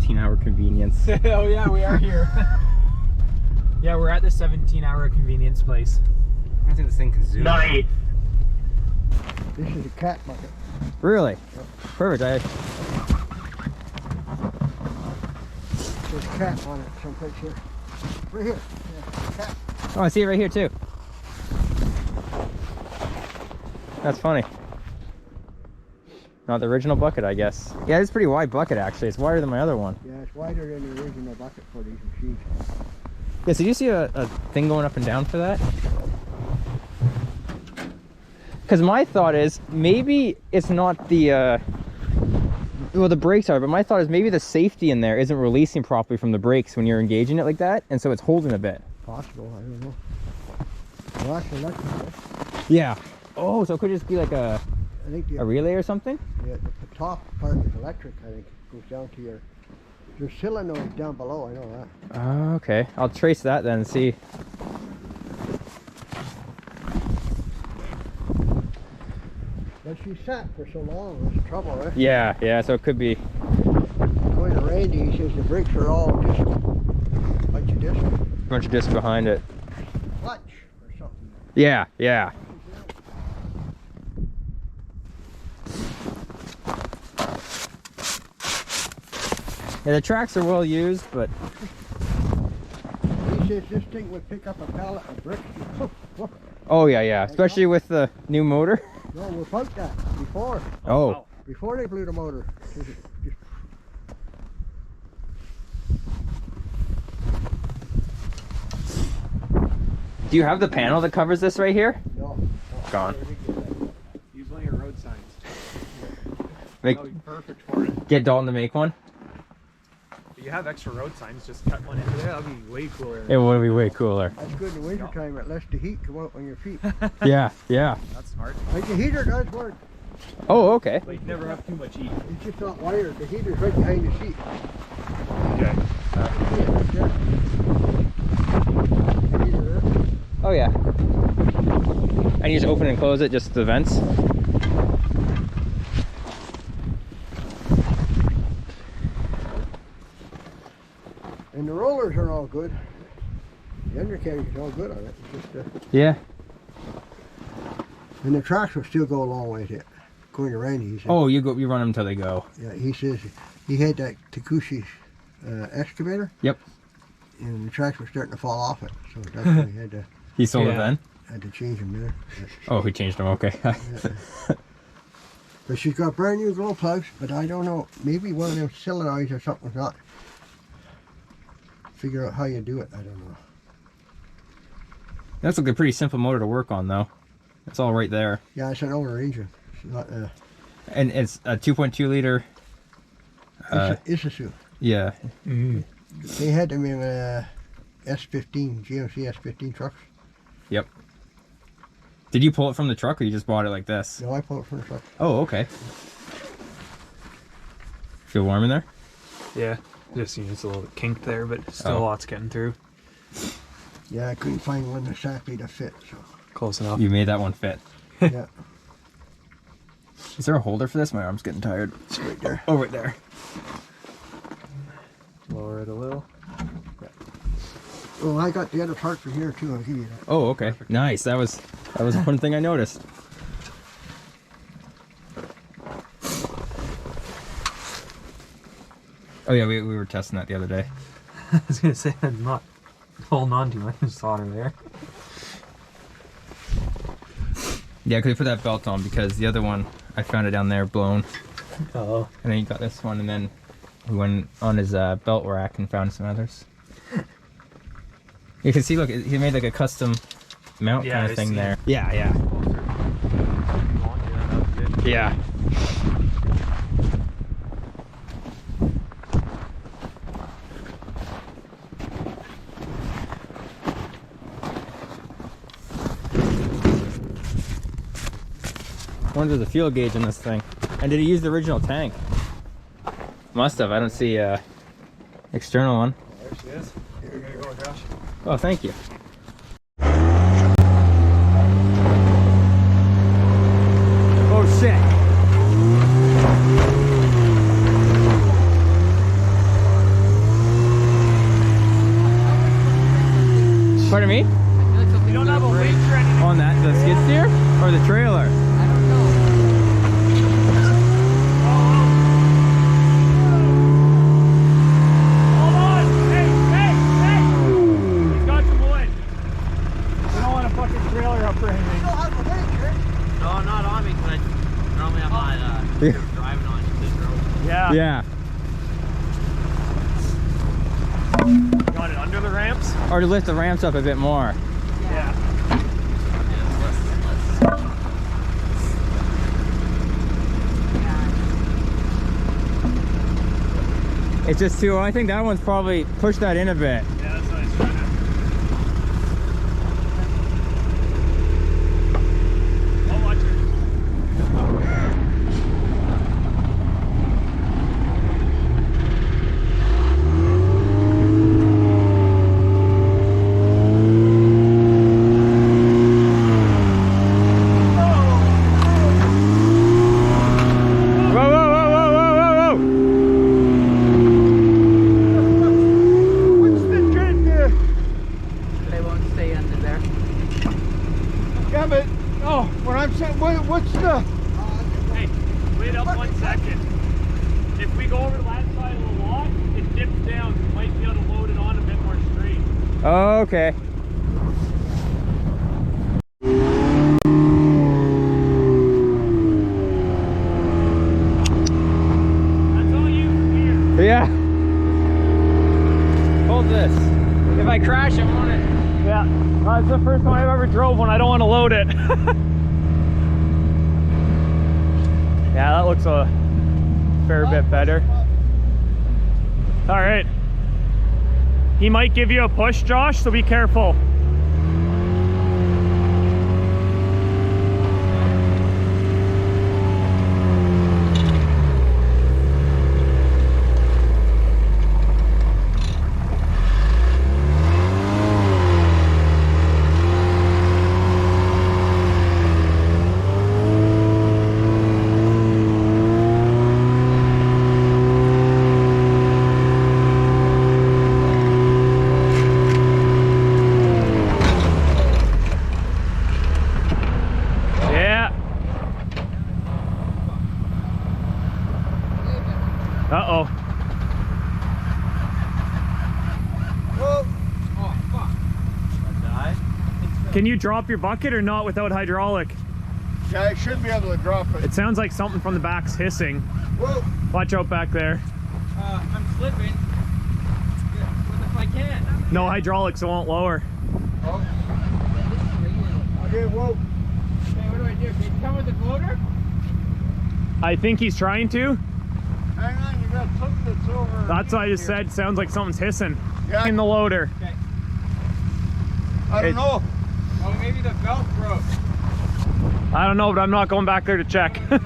17-hour convenience. Oh yeah, we are here. Yeah, we're at the 17-hour convenience place. I don't think this thing can zoom. Nice. This is a cat bucket. Really? Perfect. There's a cat on it someplace here. Right here. Yeah, cat. Oh, I see it right here too. That's funny. Not the original bucket, I guess. Yeah, it's a pretty wide bucket actually. It's wider than my other one. Yeah, it's wider than the original bucket for these machines. Yeah, so do you see a thing going up and down for that? Because my thought is maybe it's not the well, the brakes are, but my thought is maybe the safety in there isn't releasing properly from the brakes when you're engaging it like that, and so it's holding a bit. Possible, I don't know. Well, that's electrical. Yeah. Oh, so it could just be like a I think a relay or something? the top part is electric, I think. It goes down to your... There's solenoid down below, I know that. Oh, okay. I'll trace that then and see. But she sat for so long, it was trouble, eh? Yeah, yeah, so it could be. Going to Randy, he says the brakes are all just a bunch of discs. A bunch of discs behind it. Clutch or something. Yeah, yeah. Yeah, the tracks are well used, but He says this thing would pick up a pallet of bricks. oh yeah, yeah, especially with the new motor. No, without that, before. Oh, wow. Before they blew the motor. Just, do you have the panel that covers this right here? no. Gone. Use one of your road signs. Make, That'll be perfect for it. get Dalton to make one. If you have extra road signs, just cut one into there. That'll be way cooler. It would be way cooler. That's good in the winter time, it lets the heat come out on your feet. Yeah, yeah. That's smart. Like the heater does work. Oh, okay. But you never have too much heat. It's just not wired. The heater's right behind the seat. Okay. Yeah. Heater there. Oh yeah. And you just open and close it, just the vents. And the rollers are all good. The undercarriage is all good on it. It's just, Yeah. and the tracks will still go a long way yet. Going to Randy, he said. Oh, you run them until they go. Yeah, he says he had that Takeuchi excavator. Yep. And the tracks were starting to fall off it, so that's why he He sold it Yeah. then? had to change them there. Oh, he changed them, okay. Yeah. But she's got brand new glow plugs, but I don't know, maybe one of them solenoids or something's not. Figure out how you do it, I don't know. That's like a pretty simple motor to work on though. It's all right there. Yeah, it's an older engine. It's not And it's a 2.2 liter. Izuzu. Yeah. Mm-hmm. They had them in S15, GMC S15 trucks. Yep. Did you pull it from the truck or you just bought it like this? No, I pulled it from the truck. Oh, okay. Feel warm in there? Yeah. Just, it's a little kinked there, but still lots getting through. Yeah, I couldn't find one exactly to fit, so. Close enough. You made that one fit. Yeah, Is there a holder for this? My arm's getting tired. it's right there. Oh, right there. Lower it a little. Oh, I got the other part from here too, I'll give you that. Oh, okay. Nice. That was one thing I noticed. Oh yeah, we were testing that the other day. I was gonna say I'm not holding on too much solder there. Yeah, because we put that belt on because the other one, I found it down there blown. Oh. And then you got this one, and then we went on his belt rack and found some others. You can see, look, he made like a custom mount kind of thing there. Yeah, yeah. Yeah. I wonder if there's a fuel gauge in this thing. And did he use the original tank? Must have. I don't see a external one. There she is. Here we go, Josh. Oh, thank you. Oh shit. I mean? I feel like something's You don't gonna have a break. winch or anything. On that, the skid steer or the trailer? I don't know. Hold on! Hey! He's got some wood. We don't want a fucking trailer up or anything. don't have a winch, right? No, not on me, because I normally have my driving on this road. Yeah. Yeah. Got it under the ramps? Or to lift the ramps up a bit more. Yeah. It's just too, I think that one's probably pushed that in a bit. Yeah, that's what I was trying to. I'll watch it. Whoa, whoa, whoa, whoa, whoa, whoa, whoa! What's the trick there? They won't stay under there. Yeah, but, oh, what I'm saying, what's the... Hey, wait up 1 second. If we go over to that side of the lot, it dips down. We might be able to load it on a bit more straight. Oh, okay. That's all you from here. Yeah. Hold this. If I crash, I'm on it. Yeah, it's the first time I've ever drove one. I don't want to load it. Yeah, that looks a fair bit better. All right. He might give you a push, Josh, so be careful. Yeah. Uh-oh. Can you drop your bucket or not without hydraulic? Yeah, I should be able to drop it. It sounds like something from the back's hissing. Whoa. Watch out back there. I'm slipping. What if I can't? No hydraulics, it won't lower. Oh. Okay, whoa. Hey, what do I do? Can you come with the floater? I think he's trying to. Hang on, you got something that's over. That's what I just said. Sounds like something's hissing Yeah. in the loader. Okay. I don't It- know. Oh, maybe the belt broke. I don't know, but I'm not going back there to check. Am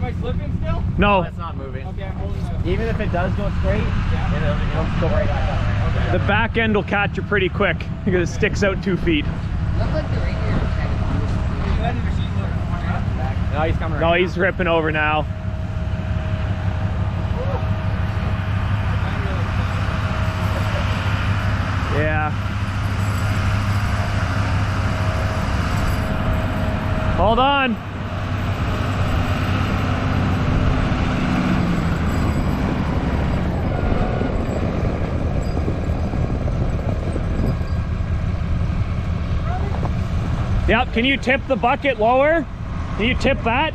I slipping still? No, It's not moving. Okay, I'm holding the... Even if it does go straight, it'll go right back up. Okay. the back end will catch you pretty quick because it sticks out 2 feet. Looks like the radiator is kind of No, he's coming No, he's ripping over now. Yeah. Hold on. Yep, can you tip the bucket lower? Can you tip that?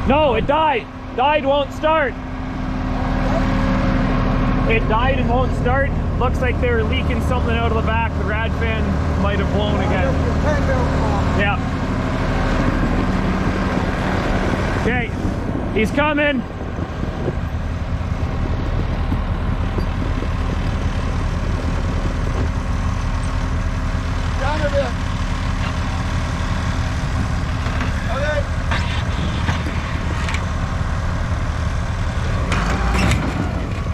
No, it died. Died, won't start. It died and won't start. Looks like they were leaking something out of the back. The rad fan might have blown again. Yeah. Okay, he's coming. Down a bit. Okay.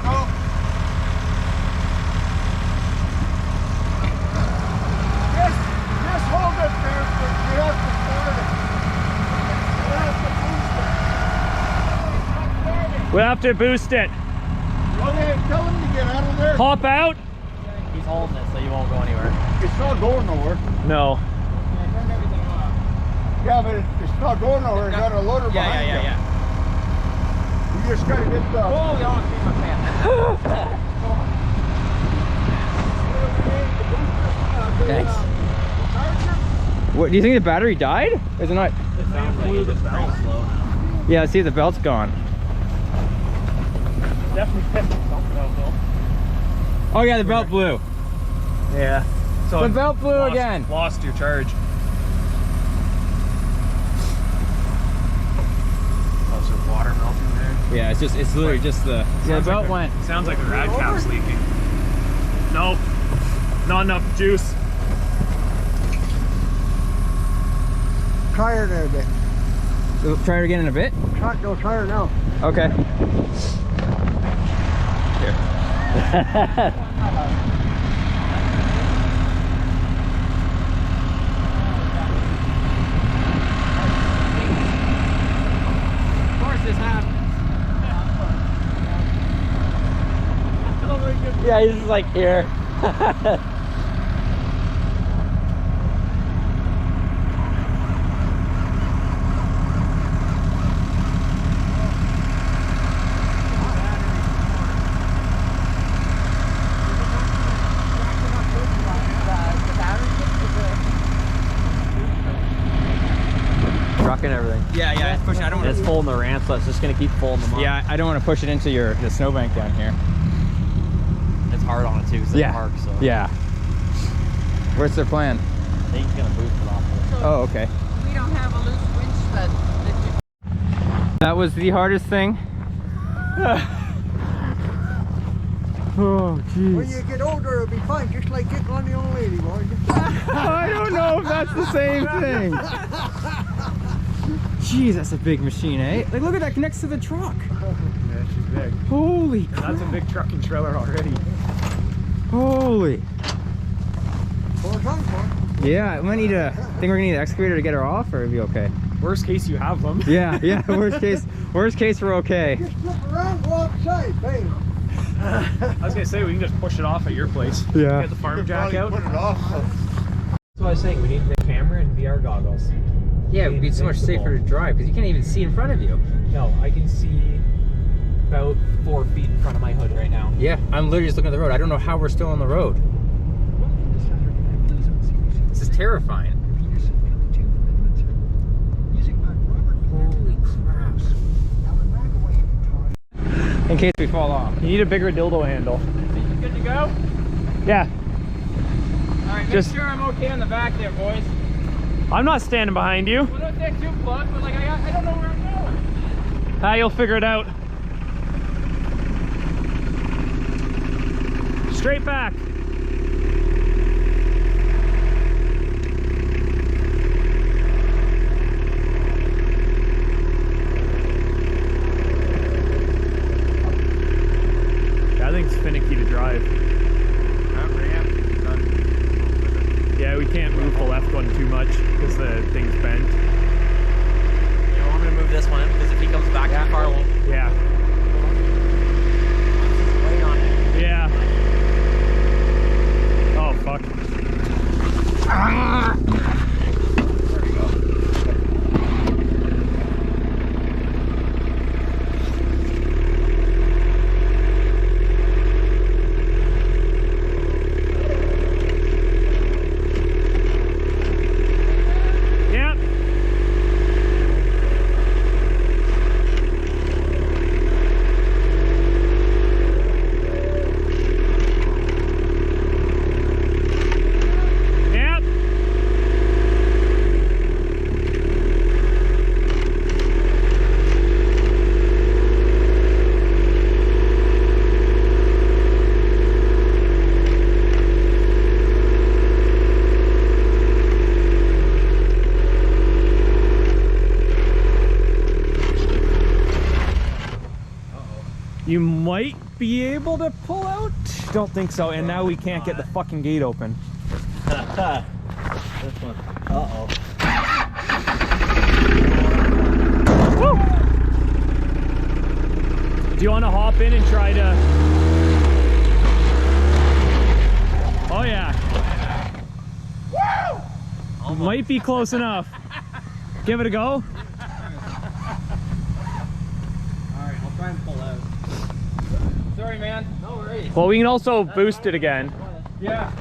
Go. Just hold it there, but you have to start it. You have to boost it. We'll have to boost it. Okay, tell him to get out of there. Hop out. He's holding it so you won't go anywhere. It's not going nowhere. No. Yeah, but it's not going nowhere. You got a loader behind you. Yeah. You just gotta get the... Oh, you almost beat my pants. Thanks. What, do you think the battery died? Or is it not? It sounds like it's just very slow. Yeah, see, the belt's gone. Definitely testing something out though. Oh yeah, the belt blew. Yeah. So The belt blew again. Lost your charge. Oh, is there water melting there? Yeah, it's literally just the... Yeah, the belt like went. Sounds like the rad cap's leaking. Nope. Not enough juice. Try her there a bit. Try it again in a bit? Try her now. Okay. Here. Of course this happens. Yeah, he's just like, here. And everything. Yeah, it's pushing. I don't want It's full in the ramp, so it's just gonna keep full in the mud. Yeah, I don't want to push it into the snowbank down here. It's hard on it too, because Yeah. they park, so. Yeah. What's their plan? I think he's gonna boost it off of it. Oh, okay. We don't have a loose winch that That was the hardest thing. Oh, When jeez. you get older, it'll be fine, just like getting on the old lady, boy. I don't know if that's the same thing. Jeez, that's a big machine, eh? Like, look at that, connects to the truck. Yeah, she's big. Holy crap. That's a big truck and trailer already. Holy. For some part. Yeah, we might need a... Think we're gonna need an excavator to get her off, or it'd be okay? Worst case, you have them. Yeah, worst case, we're okay. Just flip around, go outside, bang. I was gonna say we can just push it off at your place. Yeah. Get the farm jack out. Put it off. That's what I was saying. We need the camera and VR goggles. Yeah, it would be so much safer to drive, because you can't even see in front of you. No, I can see about 4 feet in front of my hood right now. Yeah, I'm literally just looking at the road. I don't know how we're still on the road. This is terrifying. Holy crap. In case we fall off. You need a bigger dildo handle. Good to go? Yeah. Alright, make Just- sure I'm okay on the back there, boys. I'm not standing behind you. Well, don't get too close, but like, I don't know where I'm going. You'll figure it out. Straight back. That thing's finicky to drive. Yeah, we can't move the left one too much because the thing's bent. You want me to move this one in? Because if he comes back too far, we'll Yeah. wait on it. Yeah. Oh, fuck. There we go. Yep. Yep. You might be able to pull out. Don't think so. And now we can't get the fucking gate open. This one. Uh-oh. Woo! Do you want to hop in and try to... Oh yeah. Woo! Might be close enough. Give it a go. All right, I'll try and pull out. Sorry, man. No worries. Well, we can also boost it again. Yeah.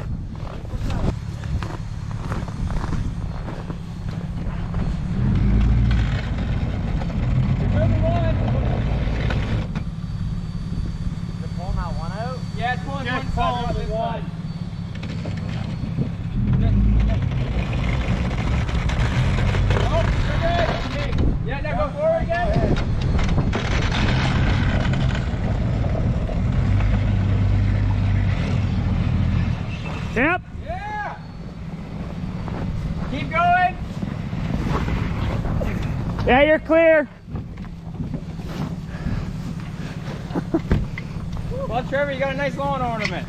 Yeah, it's pulling one side, this side. Oh, you're good. Okay. Yeah, now go forward again. Yep. Yeah. Keep going. Yeah, you're clear. Well, Trevor, you got a nice lawn ornament.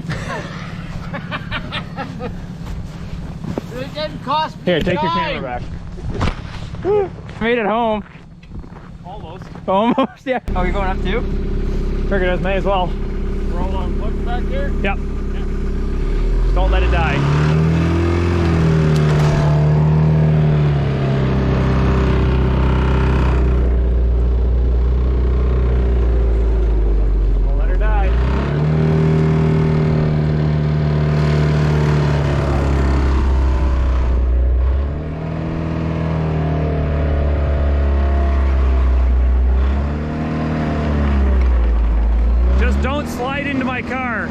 It didn't cost me. Here, take your $9. camera back. Made it home. Almost. Almost, yeah. Oh, you're going up too? Figured it may as well. Roll on foot back here. Yep. Don't let it die. Don't let her die. Just don't slide into my car.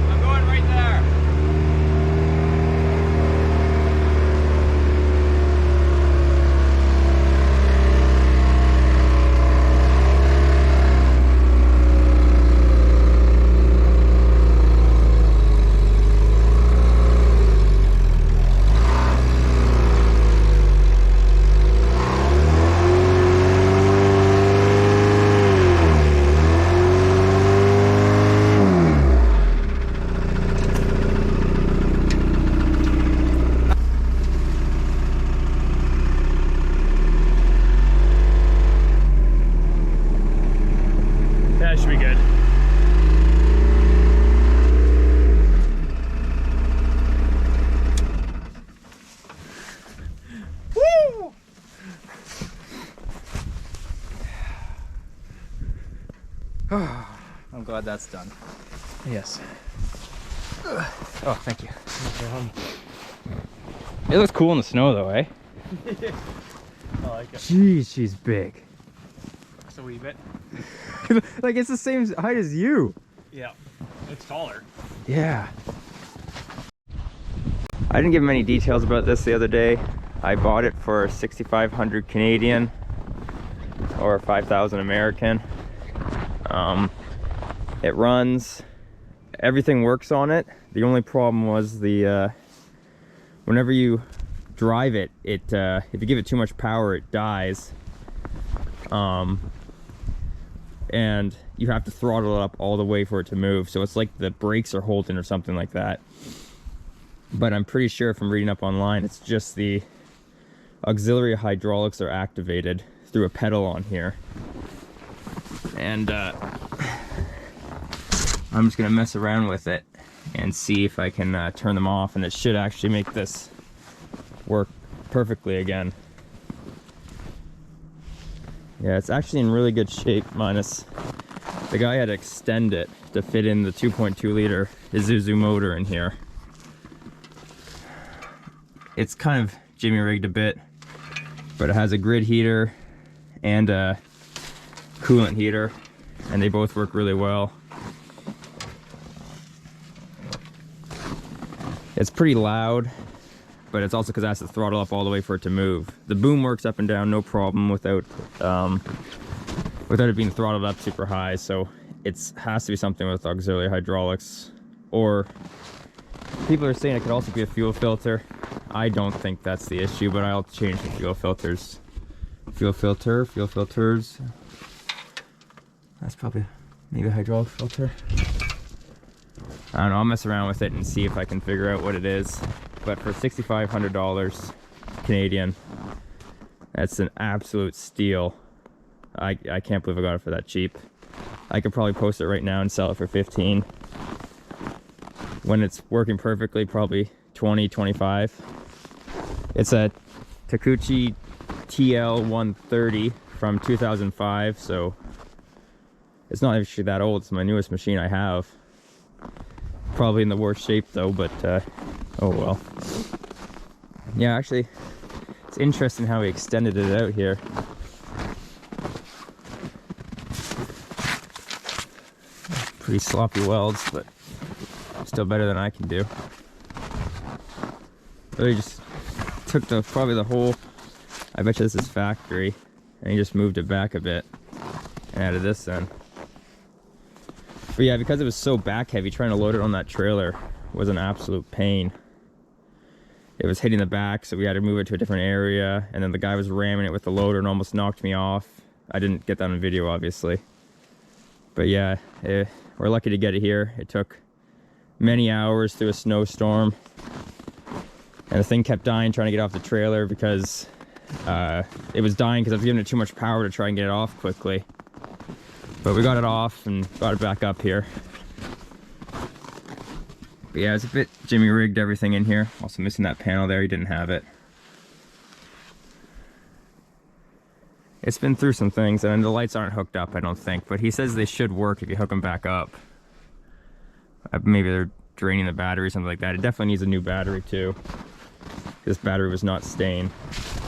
I'm going right there. That should be good. Woo! I'm glad that's done. Yes. Oh, thank you. It looks cool in the snow though, eh? I like it. Jeez, she's big. Just a wee bit. Like it's the same height as you. Yeah. It's taller. Yeah. I didn't give him any details about this the other day. I bought it for 6,500 Canadian or 5,000 American. It runs, everything works on it. The only problem was the whenever you drive it, if you give it too much power, it dies. And you have to throttle it up all the way for it to move. So it's like the brakes are holding or something like that. But I'm pretty sure from reading up online, it's just the auxiliary hydraulics are activated through a pedal on here. And I'm just gonna mess around with it and see if I can turn them off, and it should actually make this work perfectly again. Yeah, it's actually in really good shape, minus the guy had to extend it to fit in the 2.2 liter Izuzu motor in here. It's kind of jimmy rigged a bit, but it has a grid heater and a coolant heater, and they both work really well. It's pretty loud, but it's also because it has to throttle up all the way for it to move. The boom works up and down, no problem, without without it being throttled up super high. So it has to be something with auxiliary hydraulics, or people are saying it could also be a fuel filter. I don't think that's the issue, but I'll change the fuel filters. Fuel filters. That's probably maybe a hydraulic filter. I don't know, I'll mess around with it and see if I can figure out what it is. But for $6,500 Canadian, that's an absolute steal. I can't believe I got it for that cheap. I could probably post it right now and sell it for 15. When it's working perfectly, probably 20, 25. It's a Takeuchi TL130 from 2005, so it's not actually that old. It's my newest machine I have. Probably in the worst shape though, but oh well. Yeah, actually, it's interesting how he extended it out here. Pretty sloppy welds, but still better than I can do. Really just took probably the whole, I bet you this is factory, and he just moved it back a bit and added this in. But yeah, because it was so back heavy, trying to load it on that trailer was an absolute pain. It was hitting the back, so we had to move it to a different area, and then the guy was ramming it with the loader and almost knocked me off. I didn't get that on video, obviously. But yeah, we're lucky to get it here. It took many hours through a snowstorm, and the thing kept dying trying to get off the trailer because it was dying because I was giving it too much power to try and get it off quickly. But we got it off and got it back up here. But yeah, it's a bit Jimmy rigged everything in here. Also missing that panel there, he didn't have it. It's been through some things, and the lights aren't hooked up, I don't think, but he says they should work if you hook them back up. Maybe they're draining the battery or something like that. It definitely needs a new battery too. This battery was not staying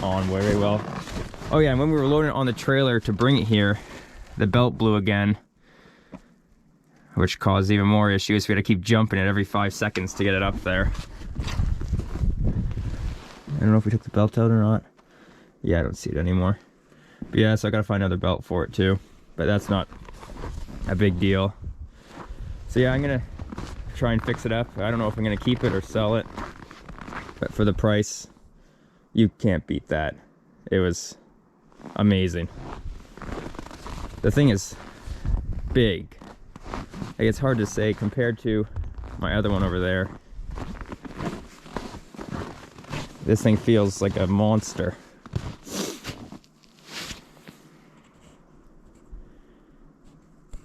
on very well. Oh yeah, and when we were loading it on the trailer to bring it here, the belt blew again, which caused even more issues. We had to keep jumping it every 5 seconds to get it up there. I don't know if we took the belt out or not. Yeah, I don't see it anymore. But yeah, so I gotta find another belt for it too. But that's not a big deal. So yeah, I'm gonna try and fix it up. I don't know if I'm gonna keep it or sell it. But for the price, you can't beat that. It was amazing. The thing is big. Like, it's hard to say compared to my other one over there. This thing feels like a monster.